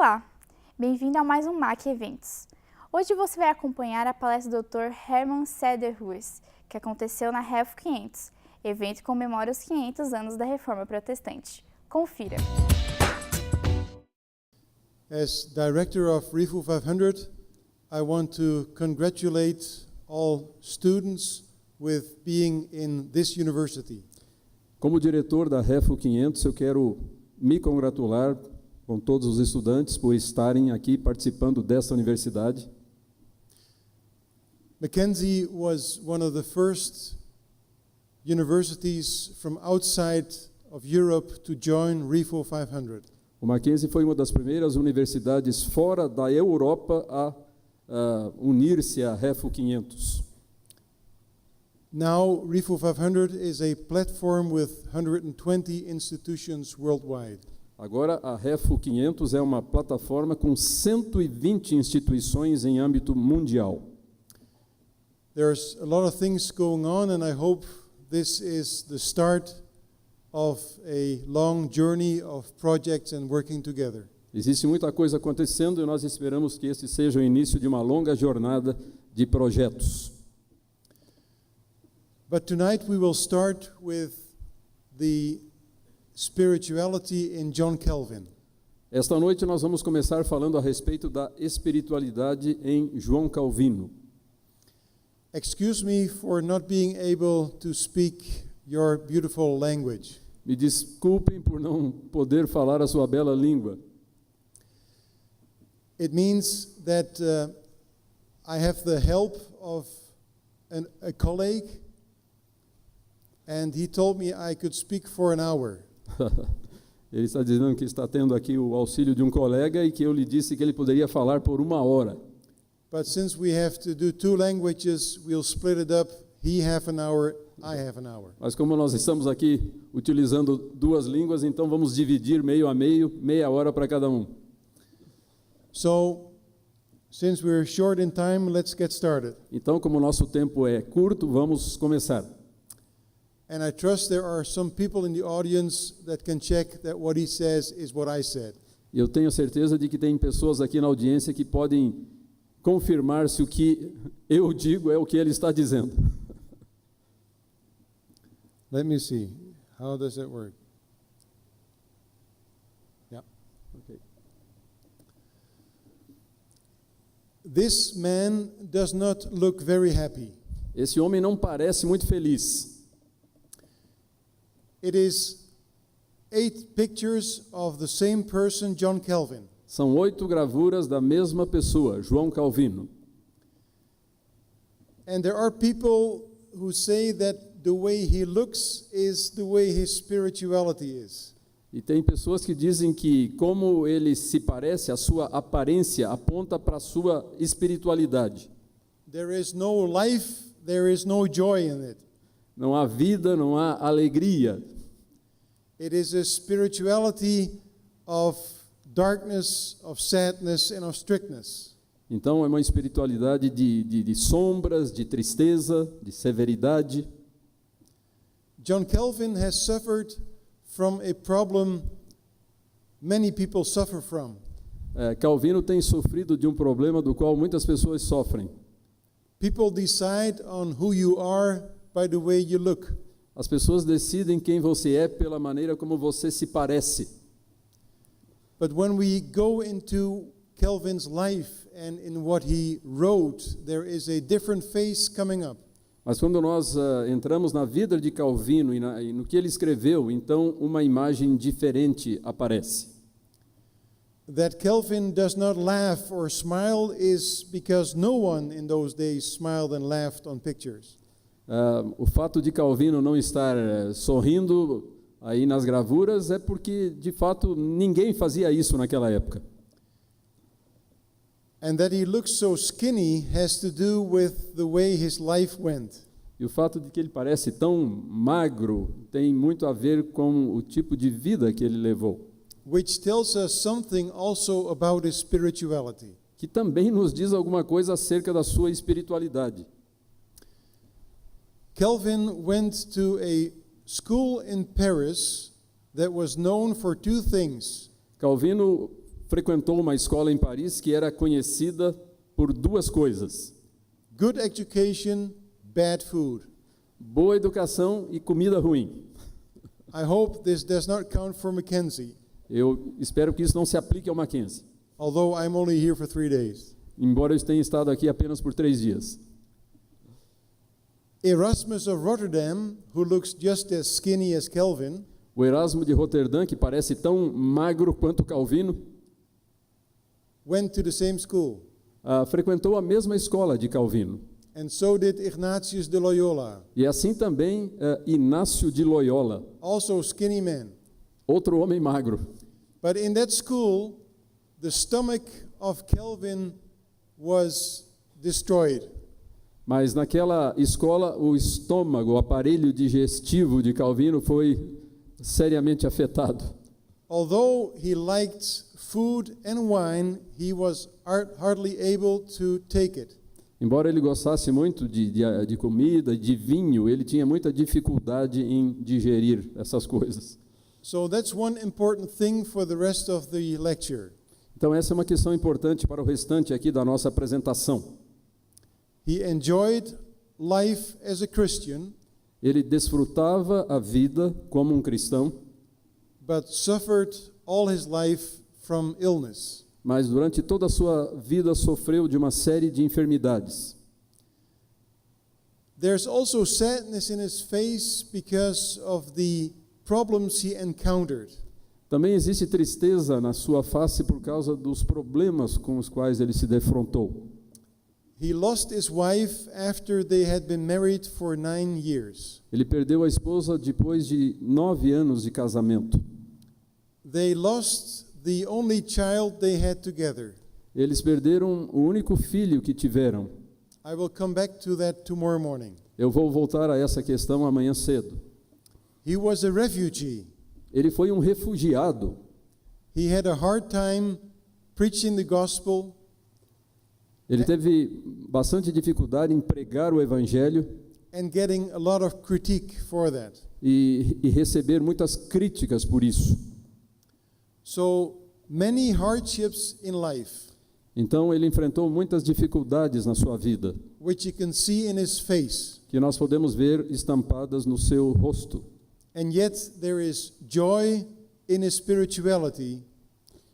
Olá, bem-vindo a mais um MAC Eventos. Hoje você vai acompanhar a palestra do Dr. Herman Selderhuis, que aconteceu na REFO 500, evento que comemora os 500 anos da Reforma Protestante. Confira. As Director of REFO 500, I want to congratulate all students with being in this university. Como diretor da REFO 500, eu quero me congratular com todos os estudantes por estarem aqui participando dessa universidade. Mackenzie was one of the first universities from outside of Europe to join REFO 500. O Mackenzie foi uma das primeiras universidades fora da Europa a unir-se à REFO 500. Now, REFO 500 is a platform with 120 institutions worldwide. Agora, a REFO 500 é uma plataforma com 120 instituições em âmbito mundial. There's a lot of things going on, and I hope this is the start of a long journey of projects and working together. Existe muita coisa acontecendo e nós esperamos que este seja o início de uma longa jornada de projetos. But tonight we will start with the spirituality in John Calvin. Esta noite nós vamos começar falando a respeito da espiritualidade em João Calvino. Excuse me for not being able to speak your beautiful language. Me desculpem por não poder falar a sua bela língua. It means that I have the help of a colleague, and he told me I could speak for an hour. Ele está dizendo que está tendo aqui o auxílio de um colega e que eu lhe disse que ele poderia falar por 1 hora. But since we have to do 2 languages, we'll split it up. He half an hour, I half an hour. Mas como nós estamos aqui utilizando 2 línguas, então vamos dividir meio a meio, meia hora para cada um. So, since we're short in time, let's get started. Então, como o nosso tempo é curto, vamos começar. And I trust there are some people in the audience that can check that what he says is what I said. Eu tenho certeza de que tem pessoas aqui na audiência que podem confirmar se o que eu digo é o que ele está dizendo. Let me see. How does it work? Yeah. Okay. This man does not look very happy. Esse homem não parece muito feliz. It is 8 pictures of the same person, John Calvin. São 8 gravuras da mesma pessoa, João Calvino. And there are people who say that the way he looks is the way his spirituality is. E tem pessoas que dizem que como ele se parece, a sua aparência aponta para a sua espiritualidade. There is no life, there is no joy in it. Não há vida, não há alegria. It is a spirituality of darkness, of sadness, and of strictness. Então é uma espiritualidade de sombras, de tristeza, de severidade. John Calvin has suffered from a problem many people suffer from. Calvino tem sofrido de um problema do qual muitas pessoas sofrem. People decide on who you are by the way you look. As pessoas decidem quem você é pela maneira como você se parece. But when we go into Calvin's life and in what he wrote, there is a different face coming up. Mas quando nós entramos na vida de Calvino e no que ele escreveu, então uma imagem diferente aparece. That Calvin does not laugh or smile is because no one in those days smiled and laughed on pictures. O fato de Calvino não estar sorrindo aí nas gravuras é porque, de fato, ninguém fazia isso naquela época. And that he looks so skinny has to do with the way his life went. E o fato de que ele parece tão magro tem muito a ver com o tipo de vida que ele levou. Which tells us something also about his spirituality. Que também nos diz alguma coisa acerca da sua espiritualidade. Calvin went to a school in Paris that was known for 2 things. Calvino frequentou uma escola em Paris que era conhecida por duas coisas: good education, bad food. boa educação e comida ruim. I hope this does not count for Mackenzie, Eu espero que isso não se aplique ao Mackenzie, although I'm only here for 3 days. embora eu tenha estado aqui apenas por 3 dias. Erasmus of Rotterdam, who looks just as skinny as Calvin, O Erasmo de Roterdã, que parece tão magro quanto Calvino, went to the same school, frequentou a mesma escola de Calvino. and so did Ignatius de Loyola, E assim também Inácio de Loyola, also skinny man. outro homem magro. But in that school, the stomach of Calvin was destroyed. Mas naquela escola, o estômago, o aparelho digestivo de Calvino foi seriamente afetado. Although he liked food and wine, he was hardly able to take it. Embora ele gostasse muito de comida, de vinho, ele tinha muita dificuldade em digerir essas coisas. So that's one important thing for the rest of the lecture. Então essa é uma questão importante para o restante aqui da nossa apresentação. He enjoyed life as a Christian, Ele desfrutava a vida como um cristão, but suffered all his life from illness. mas durante toda a sua vida sofreu de uma série de enfermidades. There's also sadness in his face because of the problems he encountered. Também existe tristeza na sua face por causa dos problemas com os quais ele se defrontou. He lost his wife after they had been married for 9 years. Ele perdeu a esposa depois de 9 anos de casamento. They lost the only child they had together. Eles perderam o único filho que tiveram. I will come back to that tomorrow morning. Eu vou voltar a essa questão amanhã cedo. He was a refugee. Ele foi um refugiado. He had a hard time preaching the gospel. Ele teve bastante dificuldade em pregar o evangelho And getting a lot of critique for that. e receber muitas críticas por isso. So many hardships in life, Então ele enfrentou muitas dificuldades na sua vida, which you can see in his face. que nós podemos ver estampadas no seu rosto. And yet there is joy in his spirituality,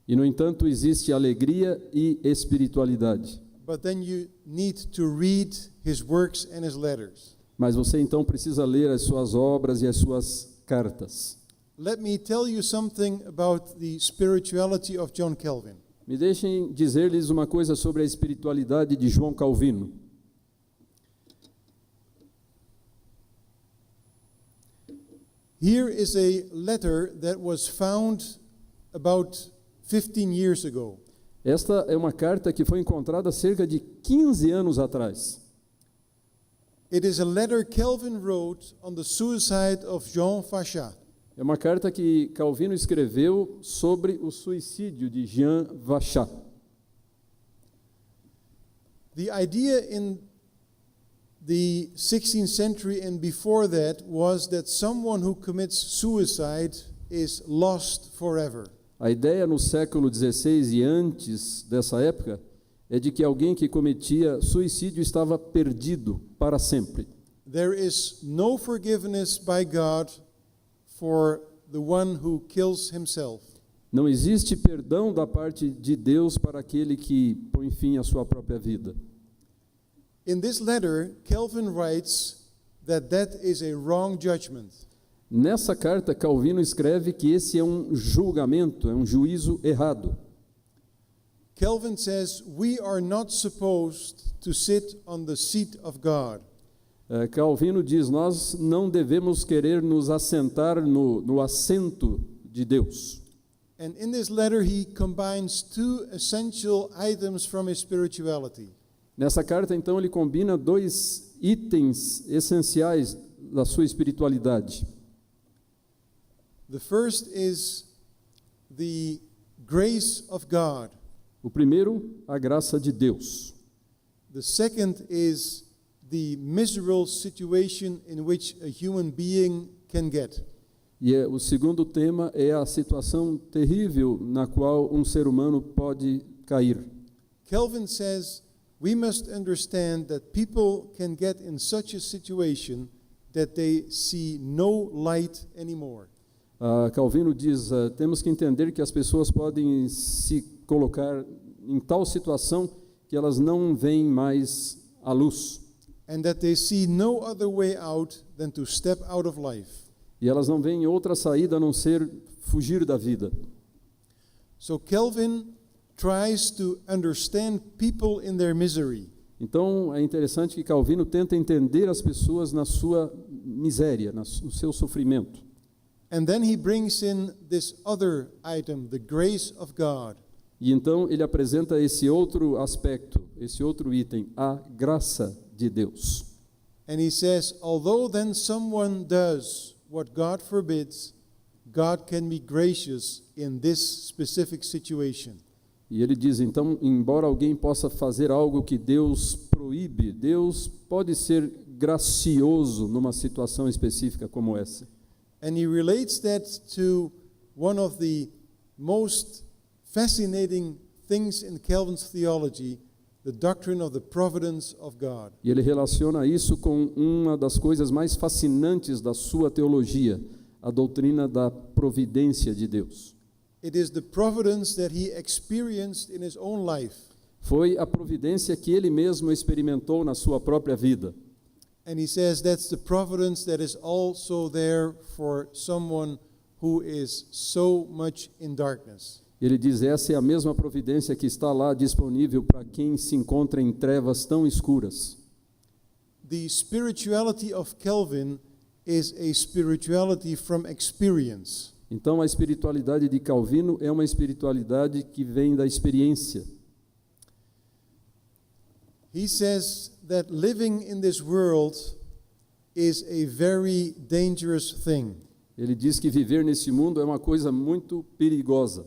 E no entanto existe alegria e espiritualidade. but then you need to read his works and his letters. Mas você então precisa ler as suas obras e as suas cartas. Let me tell you something about the spirituality of John Calvin. Me deixem dizer-lhes uma coisa sobre a espiritualidade de João Calvino. Here is a letter that was found about 15 years ago. Esta é uma carta que foi encontrada cerca de 15 anos atrás. It is a letter Calvin wrote on the suicide of Jean Fachat. É uma carta que Calvino escreveu sobre o suicídio de Jean Fachat. The idea in the 16th century and before that was that someone who commits suicide is lost forever. A ideia no século XVI e antes dessa época é de que alguém que cometia suicídio estava perdido para sempre. There is no forgiveness by God for the one who kills himself. Não existe perdão da parte de Deus para aquele que põe fim à sua própria vida. In this letter, Calvin writes that is a wrong judgment. Nessa carta, Calvino escreve que esse é um julgamento, é um juízo errado. Calvin says we are not supposed to sit on the seat of God. Calvino diz, nós não devemos querer nos assentar no assento de Deus. And in this letter he combines two essential items from his spirituality. Nessa carta, então, ele combina 2 itens essenciais da sua espiritualidade. The first is the grace of God. O primeiro, a graça de Deus. The second is the miserable situation in which a human being can get. E o segundo tema é a situação terrível na qual um ser humano pode cair. Calvin says we must understand that people can get in such a situation that they see no light anymore. Calvino diz, temos que entender que as pessoas podem se colocar em tal situação que elas não veem mais a luz. And that they see no other way out than to step out of life. E elas não veem outra saída a não ser fugir da vida. So Calvin tries to understand people in their misery. Então é interessante que Calvino tenta entender as pessoas na sua miséria, no seu sofrimento. And then he brings in this other item, the grace of God. E então ele apresenta esse outro aspecto, esse outro item, a graça de Deus. And he says, although then someone does what God forbids, God can be gracious in this specific situation. E ele diz, então, embora alguém possa fazer algo que Deus proíbe, Deus pode ser gracioso numa situação específica como essa. And he relates that to one of the most fascinating things in Calvin's theology, the doctrine of the providence of God. E ele relaciona isso com uma das coisas mais fascinantes da sua teologia, a doutrina da providência de Deus. It is the providence that he experienced in his own life. Foi a providência que ele mesmo experimentou na sua própria vida. And he says that's the providence that is also there for someone who is so much in darkness. Ele diz, essa é a mesma providência que está lá disponível para quem se encontra em trevas tão escuras. The spirituality of Calvin is a spirituality from experience. Então, a espiritualidade de Calvino é uma espiritualidade que vem da experiência. He says that living in this world is a very dangerous thing. Ele diz que viver nesse mundo é uma coisa muito perigosa.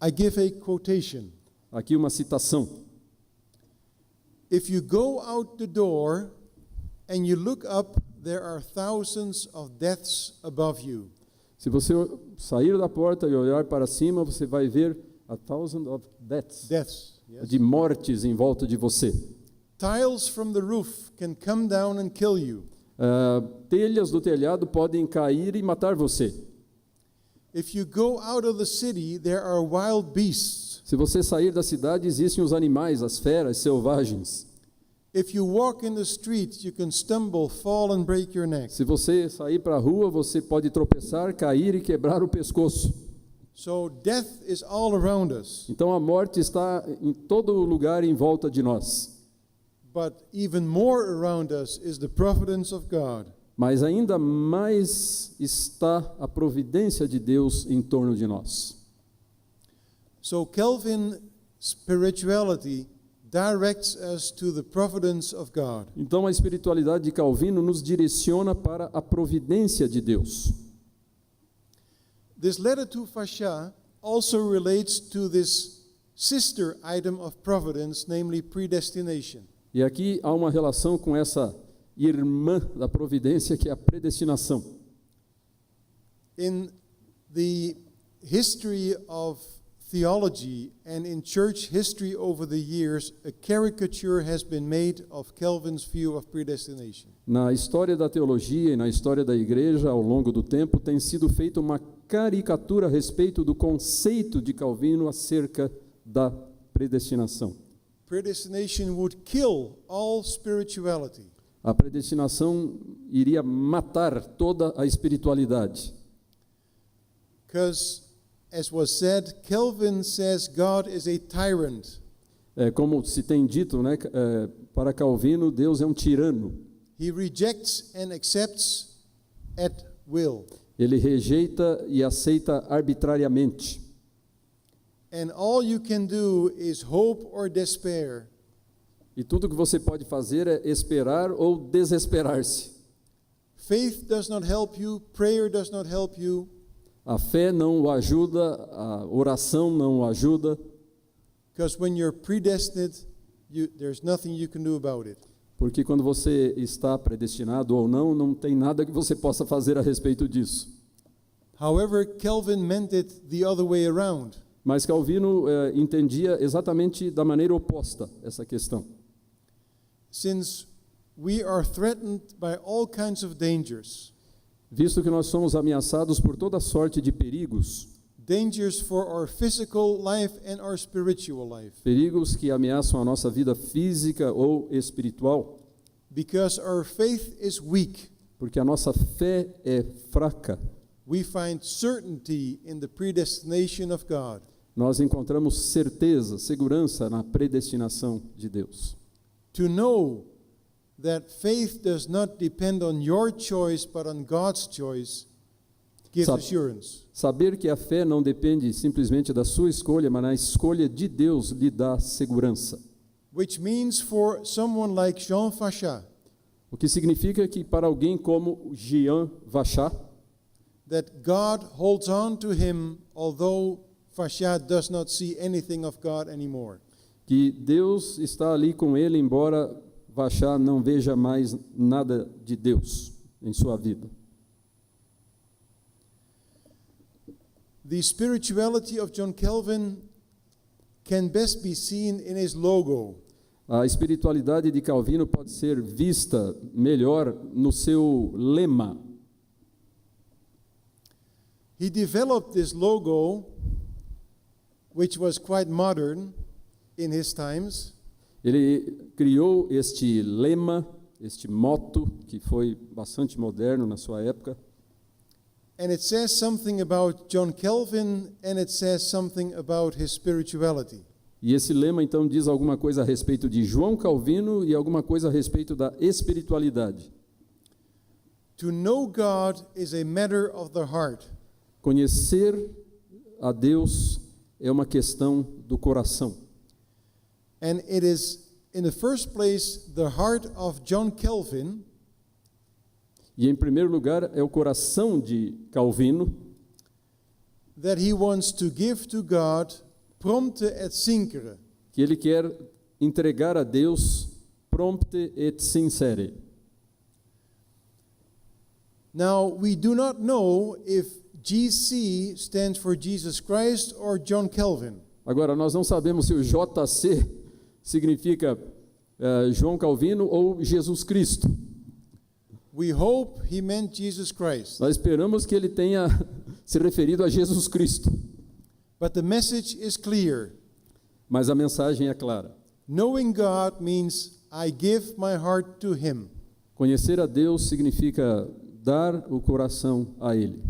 I give a quotation. Aqui uma citação. If you go out the door and you look up, there are thousands of deaths above you. Se você sair da porta e olhar para cima, você vai ver a thousand of deaths, Yes. de mortes em volta de você. Tiles from the roof can come down and kill you. Telhas do telhado podem cair e matar você. If you go out of the city, there are wild beasts. Se você sair da cidade, existem os animais, as feras selvagens. If you walk in the street, you can stumble, fall and break your neck. Se você sair para a rua, você pode tropeçar, cair e quebrar o pescoço. So death is all around us. Então a morte está em todo lugar em volta de nós. But even more around us is the providence of God. Mas ainda mais está a providência de Deus em torno de nós. So Calvin's spirituality directs us to the providence of God. Então a espiritualidade de Calvino nos direciona para a providência de Deus. This letter to Fasha also relates to this sister item of providence, namely predestination. E aqui há uma relação com essa irmã da providência, que é a predestinação. In the history of theology and in church history over the years, a caricature has been made of Calvin's view of predestination. Na história da teologia e na história da igreja, ao longo do tempo, tem sido feita uma caricatura a respeito do conceito de Calvino acerca da predestinação. Predestination would kill all spirituality. A predestinação iria matar toda a espiritualidade. Because, as was said, Calvin says God is a tyrant. Como se tem dito, né, para Calvino, Deus é um tirano. He rejects and accepts at will. Ele rejeita e aceita arbitrariamente. And all you can do is hope or despair. E tudo que você pode fazer é esperar ou desesperar-se. Faith does not help you, prayer does not help you. A fé não o ajuda, a oração não o ajuda. Because when you're predestined, there's nothing you can do about it. Porque quando você está predestinado ou não, não tem nada que você possa fazer a respeito disso. However, Calvin meant it the other way around. Mas Calvino entendia exatamente da maneira oposta essa questão. Since we are threatened by all kinds of dangers, Visto que nós somos ameaçados por toda sorte de perigos, dangers for our physical life and our spiritual life, perigos que ameaçam a nossa vida física ou espiritual, because our faith is weak, porque a nossa fé é fraca, we find certainty in the predestination of God. nós encontramos certeza, segurança na predestinação de Deus. To know that faith does not depend on your choice but on God's choice gives assurance. Saber que a fé não depende simplesmente da sua escolha, mas na escolha de Deus lhe dá segurança. Which means for someone like Jean Fachat, O que significa que para alguém como Jean Vachat, that God holds on to him although Fachat does not see anything of God anymore. que Deus está ali com ele, embora Vachat não veja mais nada de Deus em sua vida. The spirituality of John Calvin can best be seen in his logo. A espiritualidade de Calvino pode ser vista melhor no seu lema. He developed this logo, which was quite modern in his times, Ele criou este lema, este motto, que foi bastante moderno na sua época. and it says something about John Calvin and it says something about his spirituality. E esse lema, então, diz alguma coisa a respeito de João Calvino e alguma coisa a respeito da espiritualidade. To know God is a matter of the heart. Conhecer a Deus é uma questão do coração. And it is, in the first place, the heart of John Calvin E, em primeiro lugar, é o coração de Calvino, that he wants to give to God prompte et sincere. que ele quer entregar a Deus prompte et sincere. Now, we do not know if GC stands for Jesus Christ or John Calvin. Agora, nós não sabemos se o JC significa João Calvino ou Jesus Cristo. We hope he meant Jesus Christ. Nós esperamos que ele tenha se referido a Jesus Cristo, But the message is clear. mas a mensagem é clara. Knowing God means I give my heart to him. Conhecer a Deus significa dar o coração a Ele.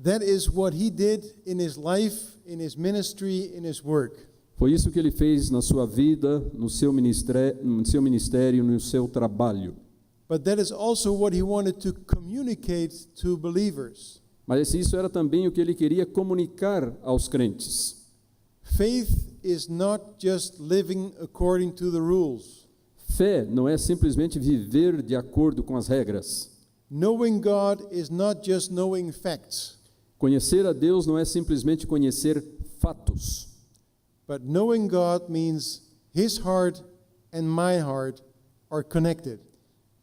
That is what he did in his life, in his ministry, in his work. Foi isso que ele fez na sua vida, no seu ministério, no seu trabalho. But that is also what he wanted to communicate to believers. Mas isso era também o que ele queria comunicar aos crentes. Faith is not just living according to the rules. Fé não é simplesmente viver de acordo com as regras. Knowing God is not just knowing facts. Conhecer a Deus não é simplesmente conhecer fatos. But knowing God means his heart and my heart are connected.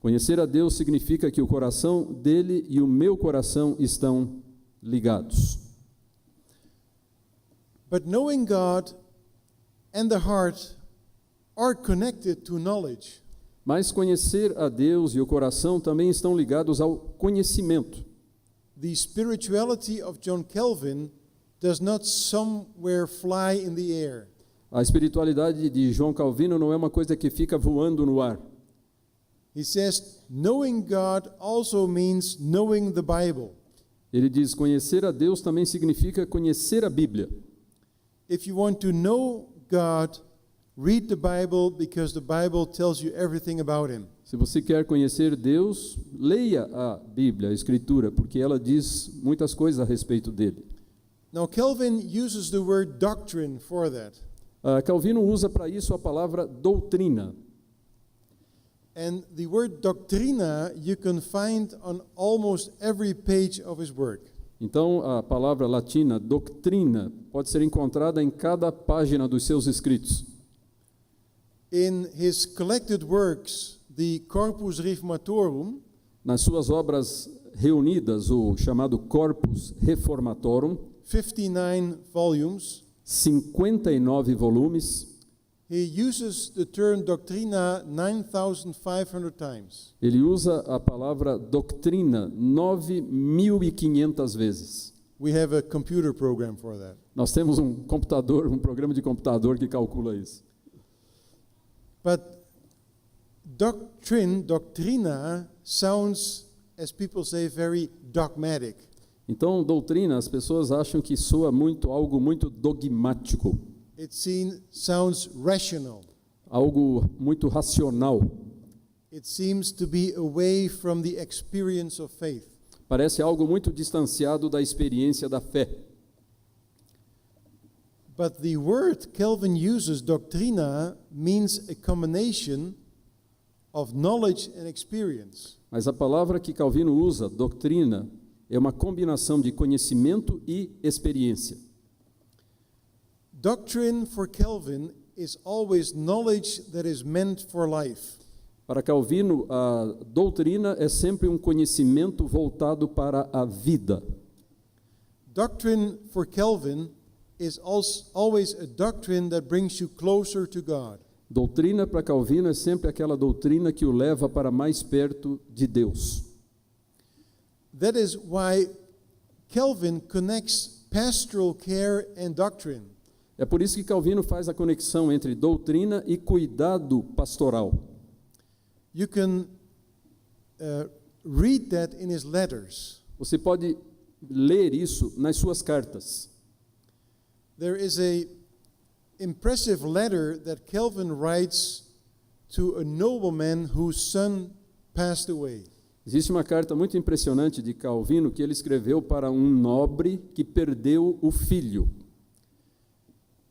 Conhecer a Deus significa que o coração dele e o meu coração estão ligados. But knowing God and the heart are connected to knowledge. Mas conhecer a Deus e o coração também estão ligados ao conhecimento. The spirituality of John Calvin does not somewhere fly in the air. A espiritualidade de João Calvino não é uma coisa que fica voando no ar. He says, knowing God also means knowing the Bible. Ele diz, conhecer a Deus também significa conhecer a Bíblia. If you want to know God, read the Bible because the Bible tells you everything about him. Se você quer conhecer Deus, leia a Bíblia, a Escritura, porque ela diz muitas coisas a respeito dele. Now Calvin uses the word doctrine for that. Calvino usa para isso a palavra doutrina. And the word doctrina you can find on almost every page of his work. Então, a palavra latina, doutrina, pode ser encontrada em cada página dos seus escritos. In his collected works, the Corpus Reformatorum, nas suas obras reunidas, o chamado Corpus Reformatorum, 59 volumes, 59 volumes, he uses the term doctrina 9,500 times. ele usa a palavra doutrina 9.500 vezes. We have a computer program for that. Nós temos um computador, um programa de computador que calcula isso. But doctrina, sounds, as people say, very dogmatic. Então, doutrina, as pessoas acham que soa algo muito dogmático, It sounds rational. algo muito racional. It seems to be away from the experience of faith. Parece algo muito distanciado da experiência da fé. But the word Calvin uses, doctrina, means a combination of knowledge and experience. Mas a palavra que Calvino usa, doutrina, é uma combinação de conhecimento e experiência. Doctrine for Calvin is always knowledge that is meant for life. Para Calvino, a doutrina é sempre um conhecimento voltado para a vida. Doctrine for Calvin is always a doctrine that brings you closer to God. Doutrina para Calvino é sempre aquela doutrina que o leva para mais perto de Deus. That is why Calvin connects pastoral care and doctrine. É por isso que Calvino faz a conexão entre doutrina e cuidado pastoral. You can read that in his letters. Você pode ler isso nas suas cartas. There is a impressive letter that Calvin writes to a nobleman whose son passed away. Existe uma carta muito impressionante de Calvino que ele escreveu para um nobre que perdeu o filho.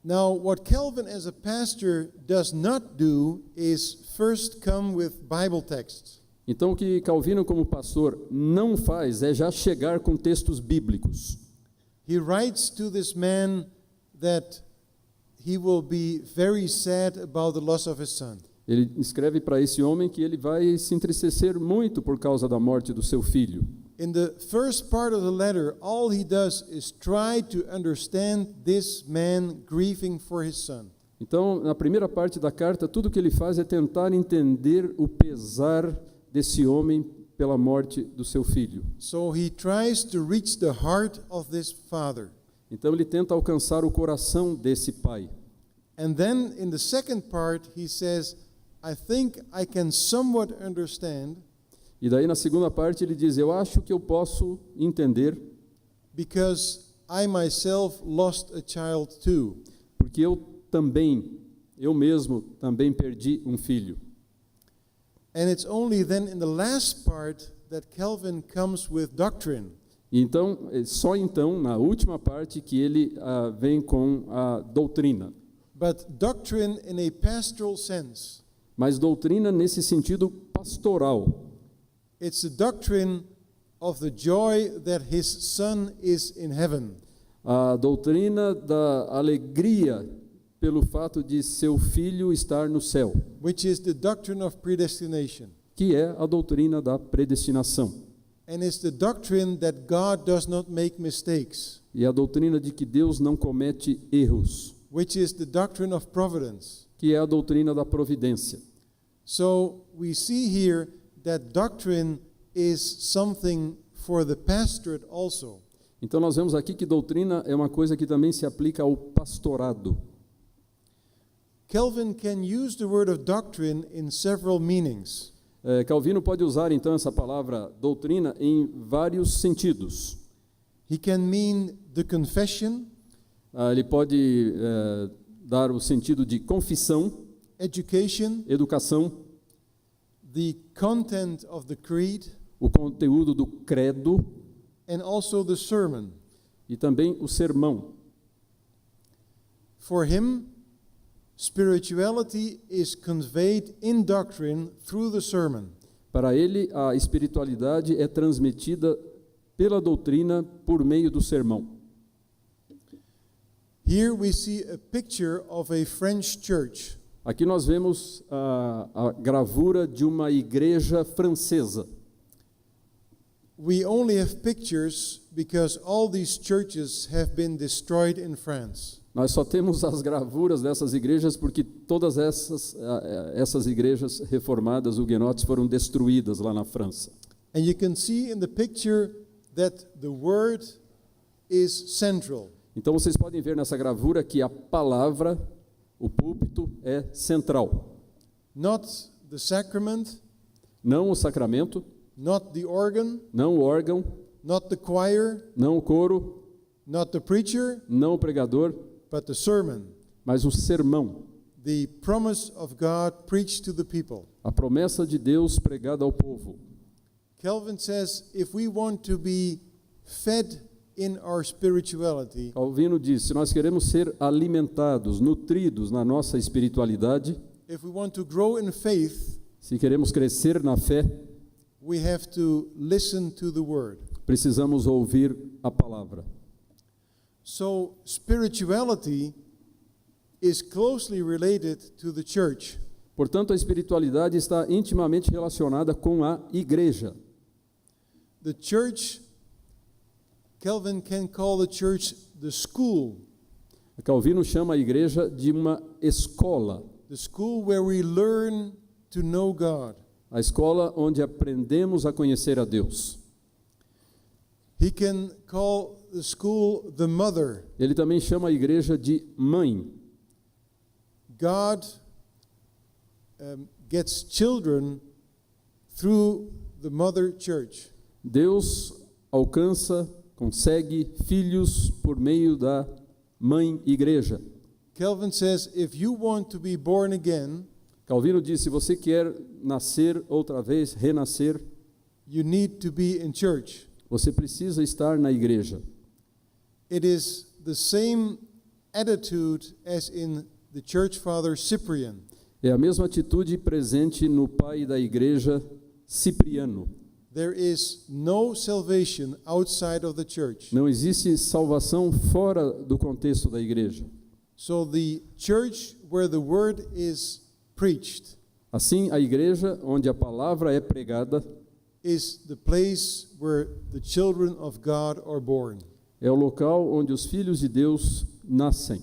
Now, what Calvin as a pastor does not do is first come with Bible texts. Então, o que Calvino, como pastor, não faz é já chegar com textos bíblicos. He writes to this man that he will be very sad about the loss of his son. Ele escreve para esse homem que ele vai se entristecer muito por causa da morte do seu filho. In the first part of the letter, all he does is try to understand this man grieving for his son. Então, na primeira parte da carta, tudo que ele faz é tentar entender o pesar desse homem pela morte do seu filho. So he tries to reach the heart of this father. Então, ele tenta alcançar o coração desse pai. And then in the second part, he says, I think I can somewhat understand. E daí, na segunda parte, ele diz, eu acho que eu posso entender, because I myself lost a child too. porque eu mesmo também perdi um filho. And it's only then in the last part that Calvin comes with doctrine. E então, só então, na última parte, que ele vem com a doutrina. But doctrine in a pastoral sense. Mas doutrina nesse sentido pastoral. It's the doctrine of the joy that his son is in heaven. A doutrina da alegria pelo fato de seu filho estar no céu, Which is the doctrine of predestination. que é a doutrina da predestinação. And it's the doctrine that God does not make mistakes. E a doutrina de que Deus não comete erros, Which is the doctrine of providence. que é a doutrina da providência. So we see here that doctrine is something for the pastorate also. Então nós vemos aqui que doutrina é uma coisa que também se aplica ao pastorado. Calvin can use the word of doctrine in several meanings. Calvino pode usar então essa palavra doutrina em vários sentidos. He can mean the confession, Ele pode dar o sentido de confissão, education, educação, the content of the creed, o conteúdo do credo and also the sermon. e também o sermão. For him, spirituality is conveyed in doctrine through the sermon. Para ele, a espiritualidade é transmitida pela doutrina por meio do sermão. Here we see a picture of a French church. Aqui nós vemos a gravura de uma igreja francesa. We only have pictures because all these churches have been destroyed in France. Nós só temos as gravuras dessas igrejas porque todas essas igrejas reformadas, huguenotes, foram destruídas lá na França. And you can see in the picture that the word is central. Então vocês podem ver nessa gravura que a palavra, o púlpito, é central. Not the sacrament, Não o sacramento, not the organ, não o órgão, not the choir, não o coro, not the preacher, não o pregador, but the sermon. mas o sermão, The promise of God preached to the people. a promessa de Deus pregada ao povo. Calvin says if we want to be fed in our spirituality, Calvino diz, se nós queremos ser alimentados, nutridos na nossa espiritualidade, if we want to grow in faith, se queremos crescer na fé, we have to listen to the word. precisamos ouvir a palavra. So spirituality is closely related to the church. Portanto, a espiritualidade está intimamente relacionada com a igreja. The church, Calvin can call the church the school, Calvino chama a igreja de uma escola, the school where we learn to know God. a escola onde aprendemos a conhecer a Deus. He can call the school the mother. Ele também chama a igreja de mãe. God gets children through the mother church. Deus alcança, consegue filhos por meio da mãe igreja. Calvin says if you want to be born again, Calvino diz, se você quer nascer outra vez, renascer, you need to be in church. você precisa estar na igreja. It is the same attitude as in the church father Cyprian. É a mesma atitude presente no pai da igreja, Cipriano. There is no salvation outside of the church. Não existe salvação fora do contexto da igreja. So the church where the word is preached Assim, a igreja onde a palavra é pregada is the place where the children of God are born. é o local onde os filhos de Deus nascem.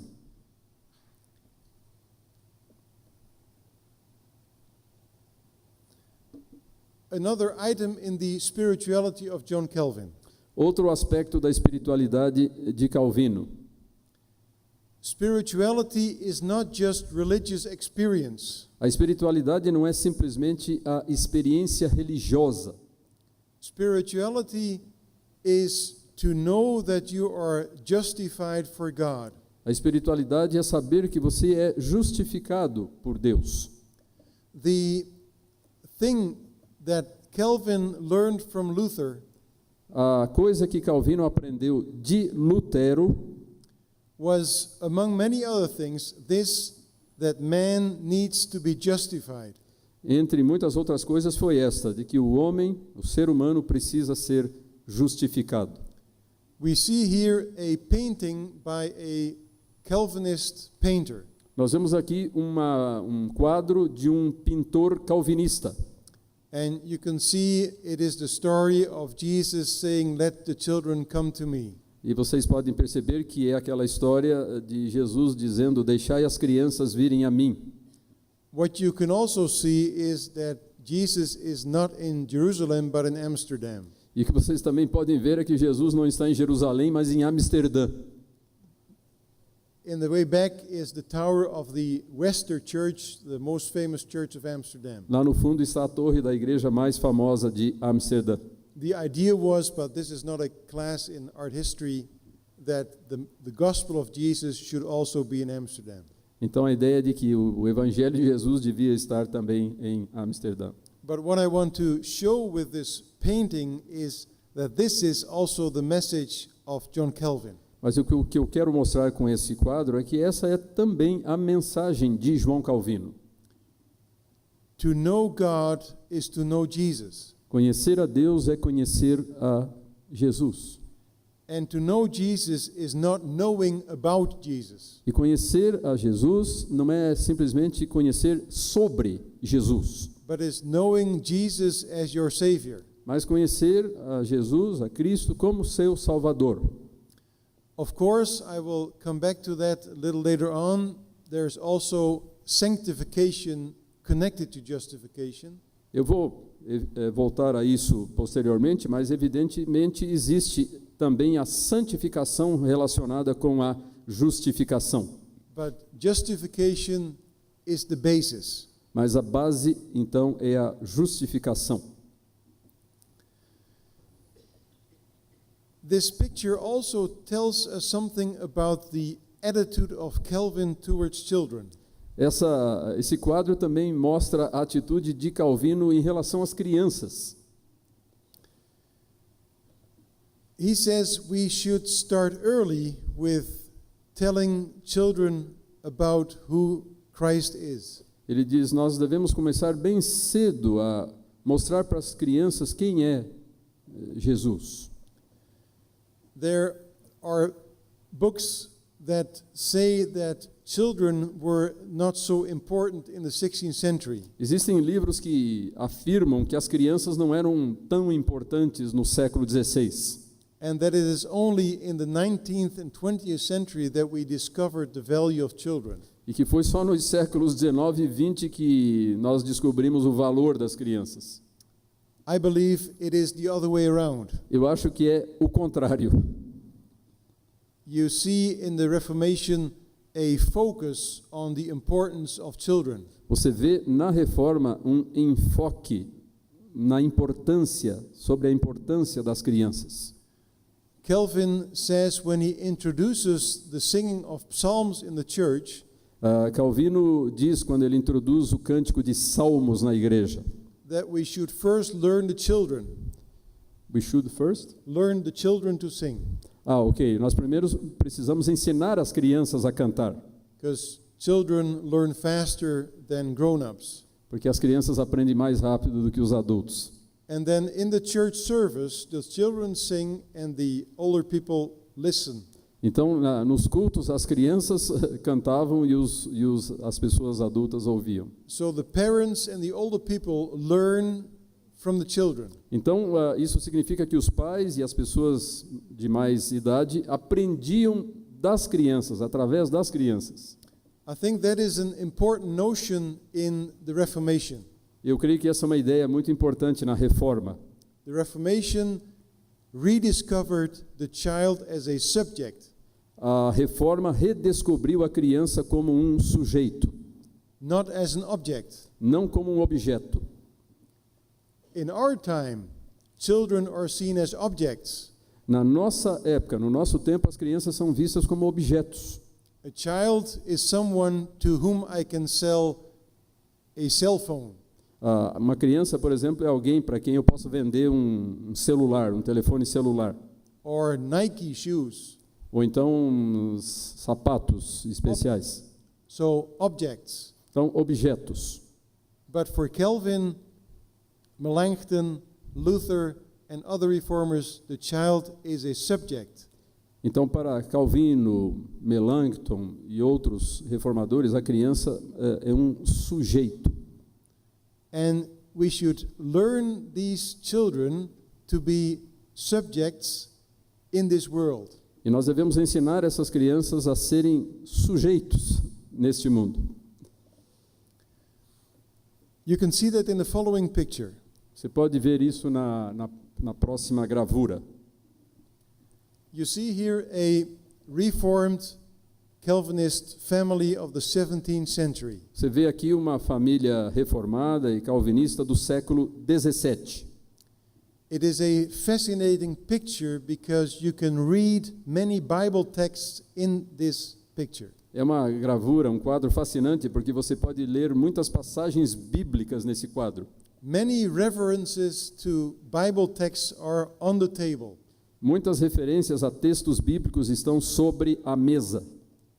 Another item in the spirituality of John Calvin. Outro aspecto da espiritualidade de Calvino. Spirituality is not just religious experience. A espiritualidade não é simplesmente a experiência religiosa. Spirituality is to know that you are justified for God. A espiritualidade é saber que você é justificado por Deus. The thing that Calvin learned from Luther A coisa que Calvino aprendeu de Lutero was, among many other things, this, that man needs to be justified. entre muitas outras coisas, foi esta, de que o homem, o ser humano, precisa ser justificado. We see here a painting by a Calvinist painter. Nós vemos aqui um quadro de um pintor calvinista. And you can see it is the story of Jesus saying, "Let the children come to me." E vocês podem perceber que é aquela história de Jesus dizendo, deixai as crianças virem a mim. What you can also see is that Jesus is not in Jerusalem but in Amsterdam. E o que vocês também podem ver é que Jesus não está em Jerusalém, mas em Amsterdã. In the way back is the tower of the Wester Church, the most famous church of Amsterdam. Lá no fundo está a torre da igreja mais famosa de Amsterdã. The idea was, but this is not a class in art history, that the gospel of Jesus should also be in Amsterdam. Então a ideia é de que o evangelho de Jesus devia estar também em Amsterdã. But what I want to show with this painting is that this is also the message of John Calvin. Mas o que eu quero mostrar com esse quadro é que essa é também a mensagem de João Calvino. To know God is to know Jesus. Conhecer a Deus é conhecer a Jesus. And to know Jesus is not knowing about Jesus. E conhecer a Jesus não é simplesmente conhecer sobre Jesus, But is knowing Jesus as your Savior. mas conhecer a Jesus, a Cristo, como seu Salvador. Of course, I will come back to that a little later on. There's also sanctification connected to justification. Eu vou voltar a isso posteriormente, mas evidentemente existe também a santificação relacionada com a justificação. But justification is the basis. Mas a base, então, é a justificação. This picture also tells us something about the attitude of Calvin towards children. Esse quadro também mostra a atitude de Calvino em relação às crianças. He says we should start early with telling children about who Christ is. Ele diz, nós devemos começar bem cedo a mostrar para as crianças quem é Jesus. There are books that say that children were not so important in the 16th century. Existem livros que afirmam que as crianças não eram tão importantes no século XVI. And that it is only in the 19th and 20th century that we discovered the value of children. E que foi só nos séculos 19 e 20 que nós descobrimos o valor das crianças. I believe it is the other way around. Eu acho que é o contrário. You see in the Reformation a focus on the importance of children. Você vê na Reforma um enfoque sobre a importância das crianças. Calvin says when he introduces the singing of psalms in the church, Calvino diz, quando ele introduz o cântico de salmos na igreja, that we should first learn the children. We should first? Learn the children to sing. Ok. Nós primeiro precisamos ensinar as crianças a cantar. Because children learn faster than grown-ups. Porque as crianças aprendem mais rápido do que os adultos. And then in the church service, the children sing and the older people listen. Então, nos cultos, as crianças cantavam e as pessoas adultas ouviam. So the parents and the older people learn from the children. Então, isso significa que os pais e as pessoas de mais idade aprendiam das crianças, através das crianças. I think that is an important notion in the Reformation. Eu creio que essa é uma ideia muito importante na Reforma. The Reformation rediscovered the child as a subject. A Reforma redescobriu a criança como um sujeito, Not as an object. não como um objeto. In our time, children are seen as objects. Na nossa época, no nosso tempo, as crianças são vistas como objetos. A child is someone to whom I can sell a cell phone. Uma criança, por exemplo, é alguém para quem eu posso vender um celular, um telefone celular. Or Nike shoes. Ou então sapatos especiais. So, objects. Então, objetos. But for Calvin, Melanchthon, Luther, and other reformers, the child is a subject. Então, para Calvino, Melanchthon e outros reformadores, a criança é um sujeito. And we should learn these children to be subjects in this world. E nós devemos ensinar essas crianças a serem sujeitos neste mundo. You can see that in the following picture. Você pode ver isso na próxima gravura. You see here a Reformed Calvinist family of the 17th century. Você vê aqui uma família reformada e calvinista do século XVII. It is a fascinating picture because you can read many Bible texts in this picture. É uma gravura, um quadro fascinante, porque você pode ler muitas passagens bíblicas nesse quadro. Many references to Bible texts are on the table. Muitas referências a textos bíblicos estão sobre a mesa.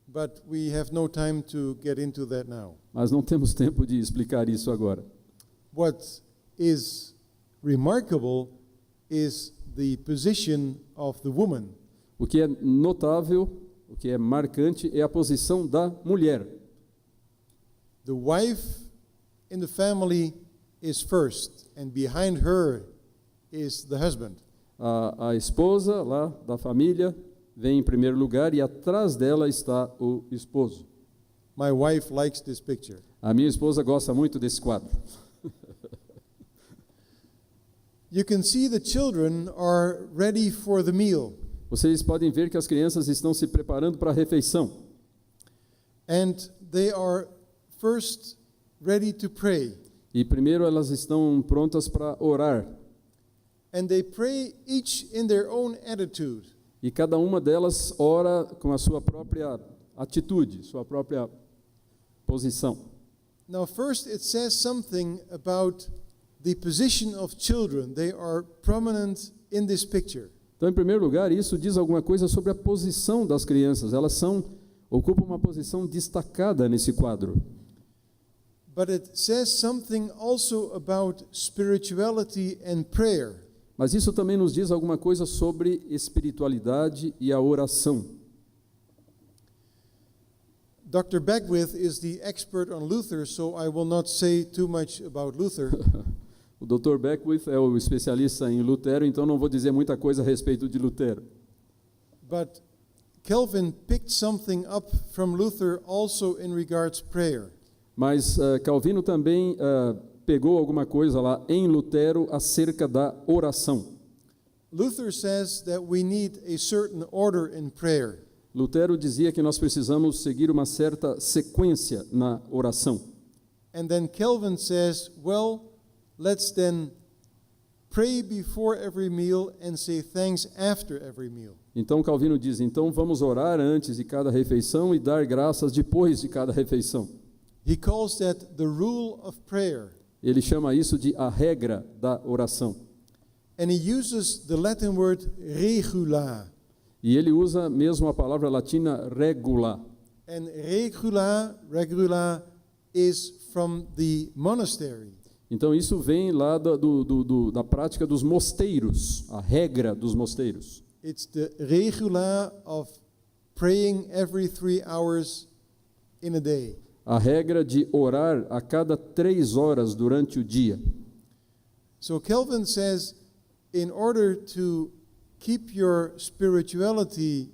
But we have no time to get into that now. Mas não temos tempo de explicar isso agora. What is remarkable is the position of the woman. O que é notável, o que é marcante é a posição da mulher. The wife in the family is first, and behind her is the husband. A esposa lá da família vem em primeiro lugar e atrás dela está o esposo. My wife likes this picture. A minha esposa gosta muito desse quadro. You can see the children are ready for the meal. Vocês podem ver que as crianças estão se preparando para a refeição. And they are first ready to pray. E primeiro elas estão prontas para orar. And they pray each in their own attitude. E cada uma delas ora com a sua própria atitude, sua própria posição. Now first it says something about the position of children. They are prominent in this picture. Então, em primeiro lugar, isso diz alguma coisa sobre a posição das crianças. Elas ocupam uma posição destacada nesse quadro. But it says something also about spirituality and prayer. Mas isso também nos diz alguma coisa sobre espiritualidade e a oração. Dr. Beckwith is the expert on Luther, so I will not say too much about Luther. O Dr. Beckwith é o especialista em Lutero, então não vou dizer muita coisa a respeito de Lutero. But Calvin picked something up from Luther also in regards prayer. Mas Calvino também pegou alguma coisa lá em Lutero acerca da oração. Luther says that we need a certain order in prayer. Lutero dizia que nós precisamos seguir uma certa sequência na oração. And then Calvin says, well, let's then pray before every meal and say thanks after every meal. Então Calvino diz, então vamos orar antes de cada refeição e dar graças depois de cada refeição. He calls that the rule of prayer. Ele chama isso de a regra da oração. And he uses the Latin word regula. E ele usa mesmo a palavra latina regula. And regula is from the monastery. Então isso vem lá da prática dos mosteiros, a regra dos mosteiros. It's the regula of praying every 3 hours in a day. A regra de orar a cada 3 horas durante o dia. So Calvin says, in order to keep your spirituality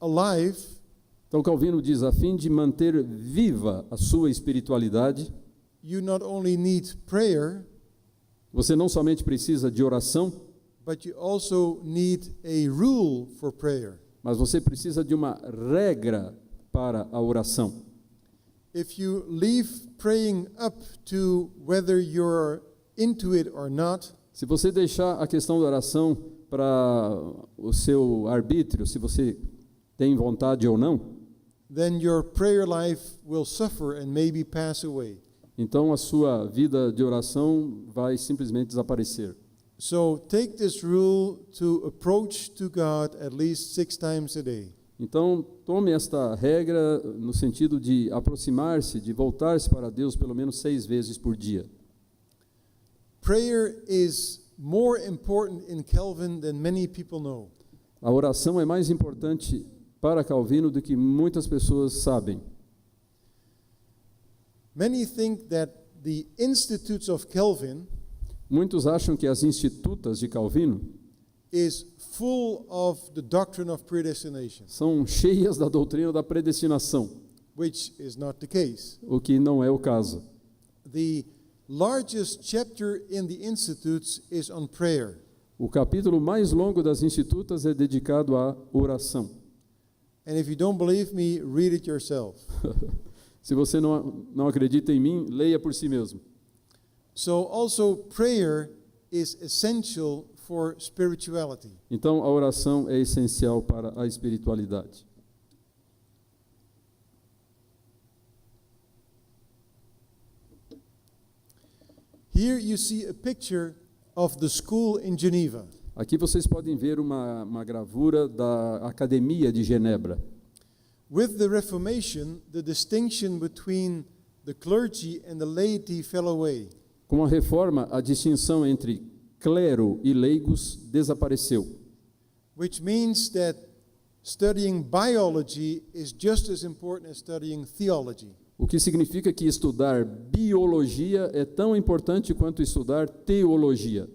alive, então Calvino diz, a fim de manter viva a sua espiritualidade, you not only need prayer, você não somente precisa de oração, but you also need a rule for prayer. mas você precisa de uma regra para a oração. If you leave praying up to whether you're into it or not, se você deixar a questão da oração para o seu arbítrio, se você tem vontade ou não, then your prayer life will suffer and maybe pass away. então a sua vida de oração vai simplesmente desaparecer. So take this rule to approach to God at least 6 times a day. Então tome esta regra no sentido de aproximar-se, de voltar-se para Deus pelo menos 6 vezes por dia. Prayer is more important in Calvin than many people know. A oração é mais importante para Calvino do que muitas pessoas sabem. Many think that the institutes of Calvin Muitos acham que as institutas de Calvino is full of the doctrine of predestination, são cheias da doutrina da predestinação, which is not the case. o que não é o caso. The largest chapter in the institutes is on prayer. O capítulo mais longo das institutas é dedicado à oração. And if you don't believe me, read it yourself. Se você não acredita em mim, leia por si mesmo. So also prayer is essential for spirituality. Então a oração é essencial para a espiritualidade. Here you see a picture of the school in Geneva. Aqui vocês podem ver uma gravura da Academia de Genebra. With the Reformation, the distinction between the clergy and the laity fell away. Com a reforma, a distinção entre clero e leigos desapareceu. Which means that studying biology is just as important as studying theology. O que significa que estudar biologia é tão importante quanto estudar teologia.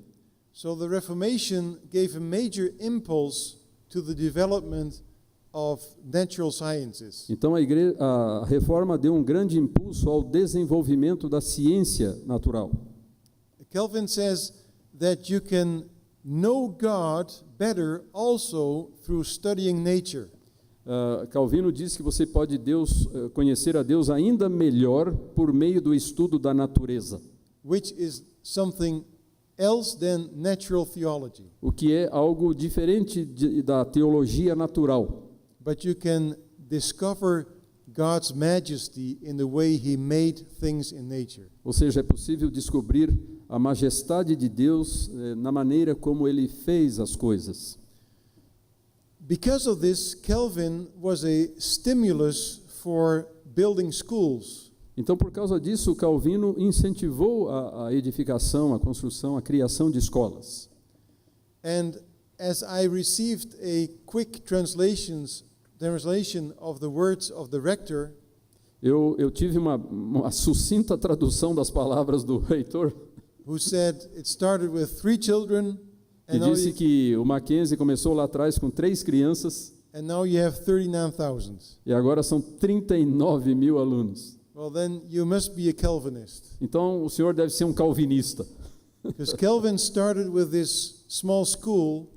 So the Reformation gave a major impulse to the development of natural sciences. Então a reforma deu um grande impulso ao desenvolvimento da ciência natural. Calvin says that you can know God better also through studying nature. Calvino diz que você pode conhecer a Deus ainda melhor por meio do estudo da natureza, Which is something else than natural theology. o que é algo diferente da teologia natural. But you can discover God's majesty in the way He made things in nature. Ou seja, é possível descobrir a majestade de Deus na maneira como Ele fez as coisas. Because of this, Calvin was a stimulus for building schools. Então, por causa disso, Calvino incentivou a edificação, a construção, a criação de escolas. And as I received a quick translation of the words of the rector, Eu tive uma sucinta tradução das palavras do reitor, who said it started with 3 children, que and disse que o Mackenzie começou lá atrás com 3 crianças now you have 39,000. e agora são 39 mil alunos. Well, then you must be a Calvinist. Então, o senhor deve ser um calvinista, Because Calvin started with this small school,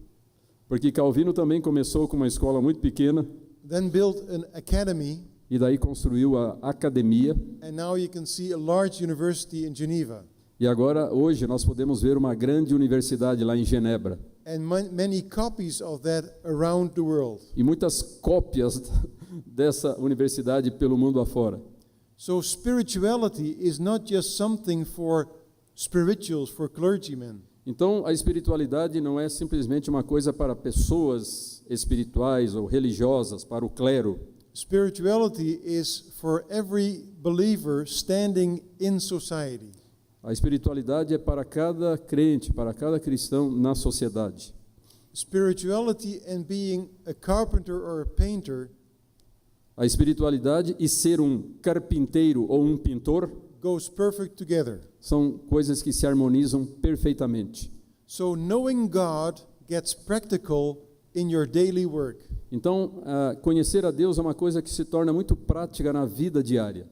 porque Calvino também começou com uma escola muito pequena then built an academy, e daí construiu a academia. and now you can see a large university in Geneva. E agora, hoje, nós podemos ver uma grande universidade lá em Genebra. And many copies of that around the world. E muitas cópias dessa universidade pelo mundo afora. So spirituality is not just something for spirituals, for clergymen. Então, a espiritualidade não é simplesmente uma coisa para pessoas espirituais ou religiosas, para o clero. Spirituality is for every believer standing in society. A espiritualidade é para cada crente, para cada cristão na sociedade. Spirituality and being a carpenter or a painter A espiritualidade e ser um carpinteiro ou um pintor goes perfect together. são coisas que se harmonizam perfeitamente. So knowing God gets practical in your daily work. Então, conhecer a Deus é uma coisa que se torna muito prática na vida diária.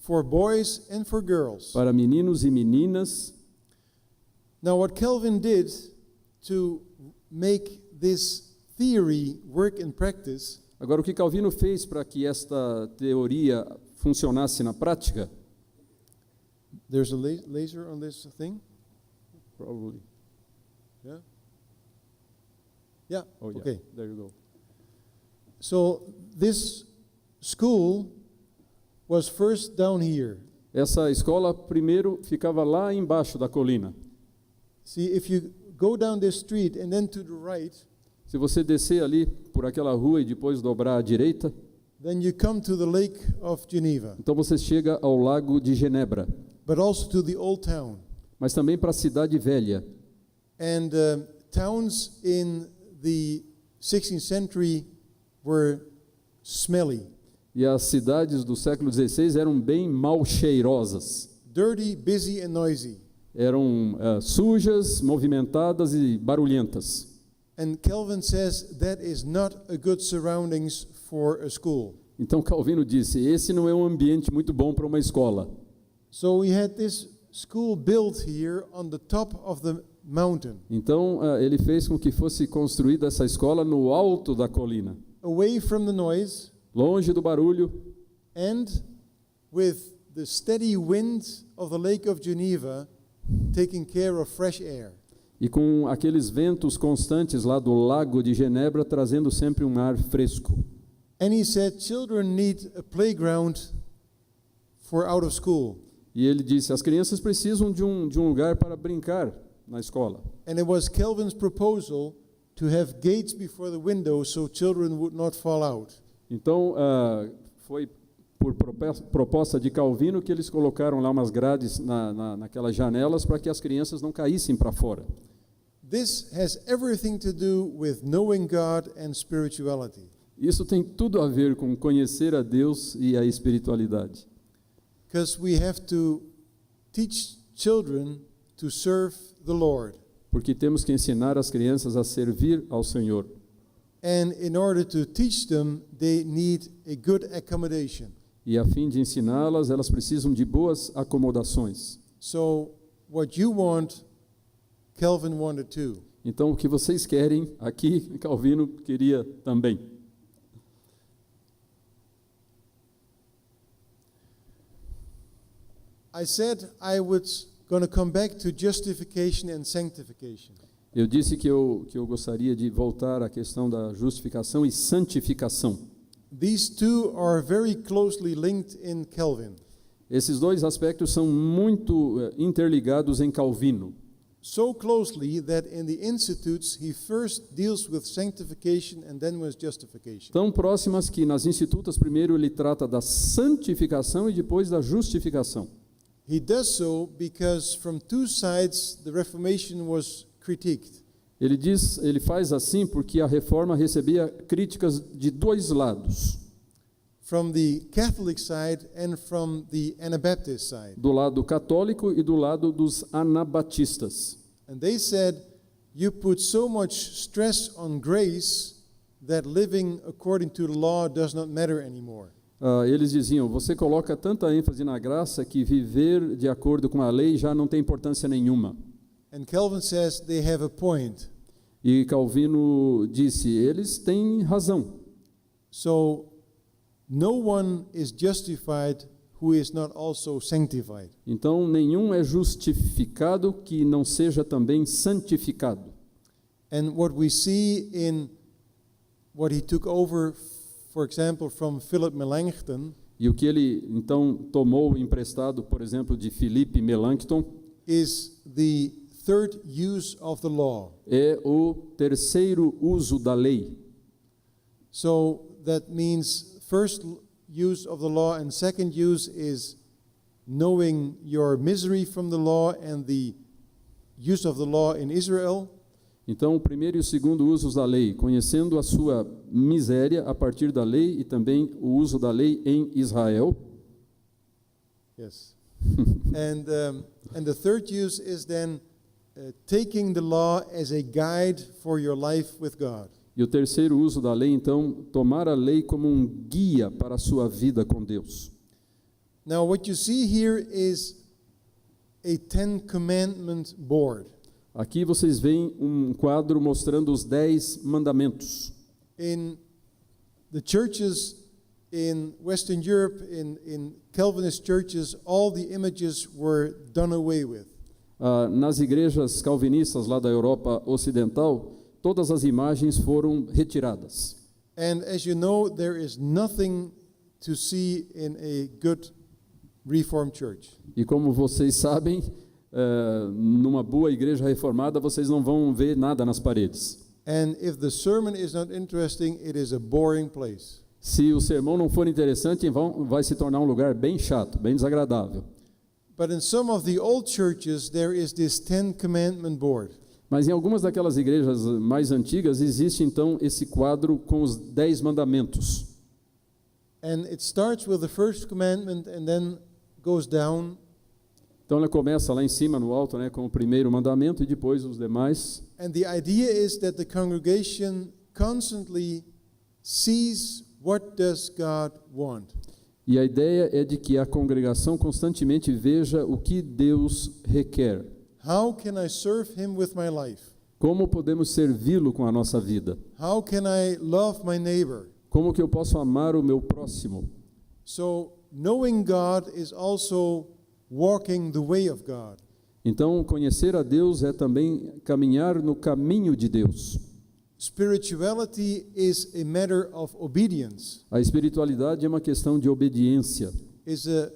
For boys and for girls. Para meninos e meninas. Now what Calvin did to make this theory work in practice, Agora, o que Calvino fez para que esta teoria funcionasse na prática? there's a laser on this thing? Probably. Yeah? Yeah, Oh, yeah. okay. There you go. So this school was first down here. Essa escola primeiro ficava lá embaixo da colina. See, if you go down this street and then to the right, Se você descer ali por aquela rua e depois dobrar à direita, then you come to the Lake of Geneva, então você chega ao Lago de Genebra, but also to the Old Town. mas também para a Cidade Velha. And towns in the 16th century were smelly, E as cidades do século XVI eram bem mal cheirosas. dirty, busy, and noisy. Eram sujas, movimentadas e barulhentas. And Calvin says that is not a good surroundings for a school. Então Calvino disse, esse não é um ambiente muito bom para uma escola. So we had this school built here on the top of the mountain, Então ele fez com que fosse construída essa escola no alto da colina, away from the noise longe do barulho and with the steady winds of the Lake of Geneva taking care of fresh air. e com aqueles ventos constantes lá do Lago de Genebra trazendo sempre um ar fresco. And he said children need a playground for out of school. E ele disse, as crianças precisam de um lugar para brincar na escola. And it was Calvin's proposal to have gates before the windows so children would not fall out. Então, foi por proposta de Calvino que eles colocaram lá umas grades naquelas janelas para que as crianças não caíssem para fora. This has everything to do with knowing God and spirituality. Isso tem tudo a ver com conhecer a Deus e a espiritualidade. Because we have to teach children to serve the Lord. Porque temos que ensinar as crianças a servir ao Senhor. And in order to teach them, they need a good accommodation. E a fim de ensiná-las, elas precisam de boas acomodações. So what you want, Calvin wanted too. Então, o que vocês querem, aqui, Calvino queria também. I said I was going to come back to justification and sanctification. Eu disse que eu gostaria de voltar à questão da justificação e santificação. These two are very closely linked in Calvin. Esses dois aspectos são muito interligados em Calvino. So closely that in the Institutes he first deals with sanctification and then with justification. Tão próximas que nas institutas primeiro ele trata da santificação e depois da justificação. He does so because from two sides the Reformation was critiqued. Ele faz assim porque a reforma recebia críticas de dois lados. From the Catholic side and from the Anabaptist side. Do lado católico e do lado dos anabatistas. And they said, you put so much stress on grace that living according to the law does not matter anymore. Eles diziam, você coloca tanta ênfase na graça que viver de acordo com a lei já não tem importância nenhuma. And Calvin says they have a point. E Calvino disse, eles têm razão. So no one is justified who is not also sanctified. Então, nenhum é justificado que não seja também santificado. And what we see in what he took over, for example, from Philip Melanchthon, E o que ele, então, tomou emprestado, por exemplo, de Philip Melanchthon, is the third use of the law. é o terceiro uso da lei. So that means first use of the law and second use is knowing your misery from the law and the use of the law in Israel. Então, o primeiro e o segundo usos da lei, conhecendo a sua miséria a partir da lei e também o uso da lei em Israel. Yes. And the third use is then taking the law as a guide for your life with God. E o terceiro uso da lei, então, tomar a lei como um guia para a sua vida com Deus. Now, what you see here is a Ten Commandment board. Aqui vocês veem um quadro mostrando os 10 mandamentos. In the churches in Western Europe, in Calvinist churches, all the images were done away with. Nas igrejas calvinistas lá da Europa Ocidental, todas as imagens foram retiradas. And as you know, there is nothing to see in a good Reformed church. E como vocês sabem, numa boa igreja reformada, vocês não vão ver nada nas paredes. And if the sermon is not interesting, it is a boring place. Se o sermão não for interessante, vai se tornar um lugar bem chato, bem desagradável. But in some of the old churches, there is this Ten Commandment board. Mas em algumas daquelas igrejas mais antigas, existe então esse quadro com os 10 mandamentos. And it starts with the first commandment and then goes down. Então ela começa lá em cima, no alto, né, com o primeiro mandamento e depois os demais. And the idea is that the congregation constantly sees what does God want. E a ideia é de que a congregação constantemente veja o que Deus requer. How can I serve him with my life? Como podemos servi-lo com a nossa vida? How can I love my neighbor? Como que eu posso amar o meu próximo? So knowing God is also walking the way of God. Então, conhecer a Deus é também caminhar no caminho de Deus. Spirituality is a matter of obedience. A espiritualidade é uma questão de obediência. Is a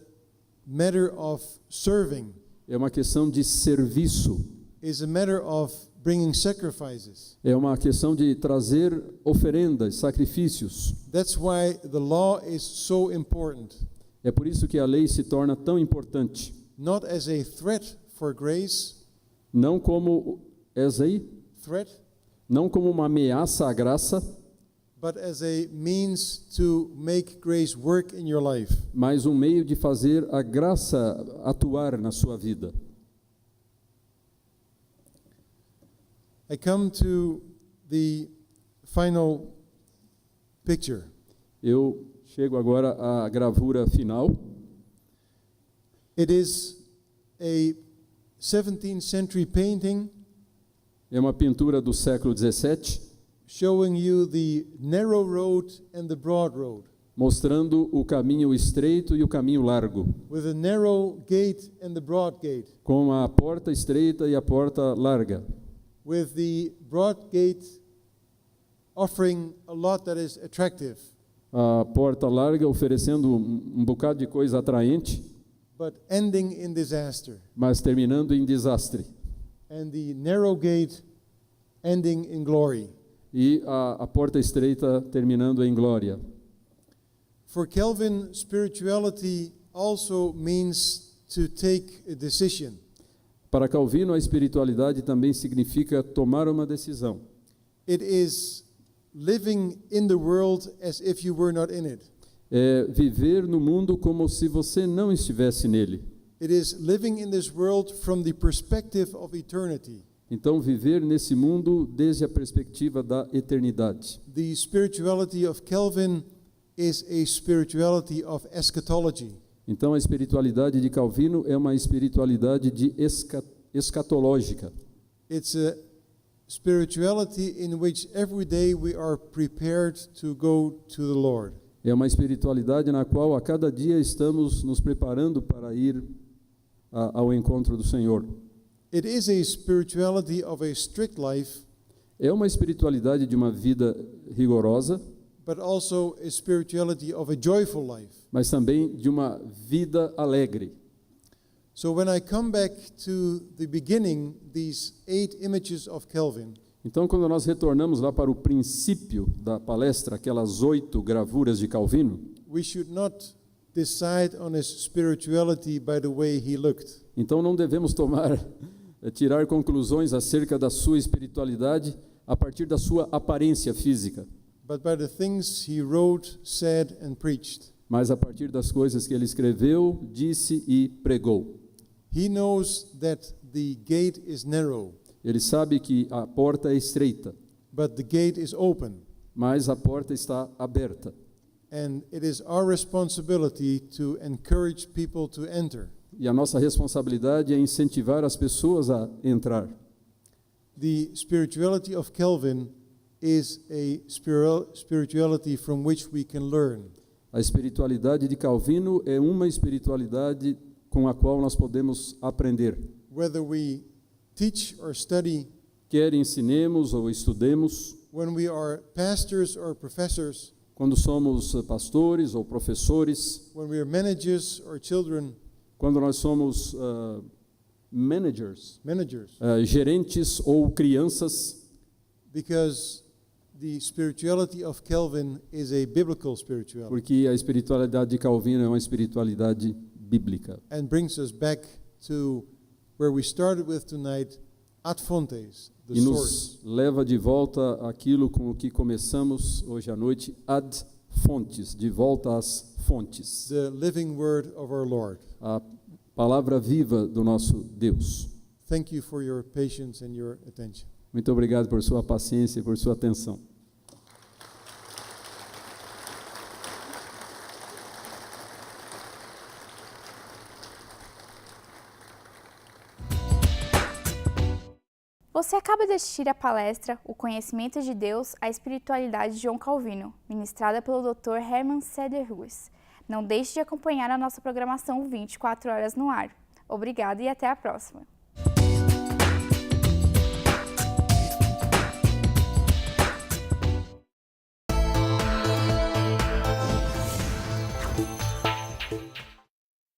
matter of serving. É uma questão de serviço. Is a matter of bringing sacrifices. É uma questão de trazer oferendas, sacrifícios. That's why the law is so important. É por isso que a lei se torna tão importante. Not as a threat for grace. Não como threat, Threat. não como uma ameaça à graça, but as a means to make grace work in your life. mas um meio de fazer a graça atuar na sua vida. I come to the final picture. Eu chego agora à gravura final. It is a 17th century painting É uma pintura do século XVII, showing you the narrow road and the broad road, mostrando o caminho estreito e o caminho largo, with the narrow gate and the broad gate, com a porta estreita e a porta larga, with the broad gate offering a lot that is attractive, a porta larga oferecendo um bocado de coisa atraente, but ending in disaster, mas terminando em desastre, and the narrow gate ending in glory. e a porta estreita terminando em glória. For Calvin, spirituality also means to take a decision. Para Calvino, a espiritualidade também significa tomar uma decisão. It is living in the world as if you were not in it. É viver no mundo como se você não estivesse nele. It is living in this world from the perspective of eternity. Então, viver nesse mundo desde a perspectiva da eternidade. The spirituality of Calvin is a spirituality of eschatology. Então, a espiritualidade de Calvino é uma espiritualidade de escatológica. It's a spirituality in which every day we are prepared to go to the Lord. É uma espiritualidade na qual a cada dia estamos nos preparando para ir ao encontro do Senhor. It is a spirituality of a strict life, É uma espiritualidade de uma vida rigorosa, but also a spirituality of a joyful life. mas também de uma vida alegre. So when I come back to the beginning, these 8 images of Calvin, Então, quando nós retornamos lá para o princípio da palestra, aquelas 8 gravuras de Calvino, we should not decide on his spirituality by the way he looked, então não devemos tirar conclusões acerca da sua espiritualidade a partir da sua aparência física, but by the things he wrote, said, and preached. mas a partir das coisas que ele escreveu, disse e pregou. He knows that the gate is narrow, Ele sabe que a porta é estreita, but the gate is open, mas a porta está aberta. and it is our responsibility to encourage people to enter. E a nossa responsabilidade é incentivar as pessoas a entrar. The spirituality of Calvin is a spirituality from which we can learn. A espiritualidade de Calvino é uma espiritualidade com a qual nós podemos aprender. Whether we teach or study, Quer ensinemos ou estudemos, when we are pastors or professors, quando somos pastores ou professores, when we are managers or children, quando nós somos managers, gerentes ou crianças, because the spirituality of Calvin is a biblical spirituality, porque a espiritualidade de Calvino é uma espiritualidade bíblica. and brings us back to where we started with tonight, ad fontes, the E source. nos leva de volta àquilo com o que começamos hoje à noite, ad fontes, de volta às fontes. The living word of our Lord. A palavra viva do nosso Deus. Thank you for your patience and your attention. Muito obrigado por sua paciência e por sua atenção. Você acaba de assistir a palestra O Conhecimento de Deus, a Espiritualidade de João Calvino, ministrada pelo Dr. Herman Selderhuis. Não deixe de acompanhar a nossa programação 24 horas no ar. Obrigada e até a próxima!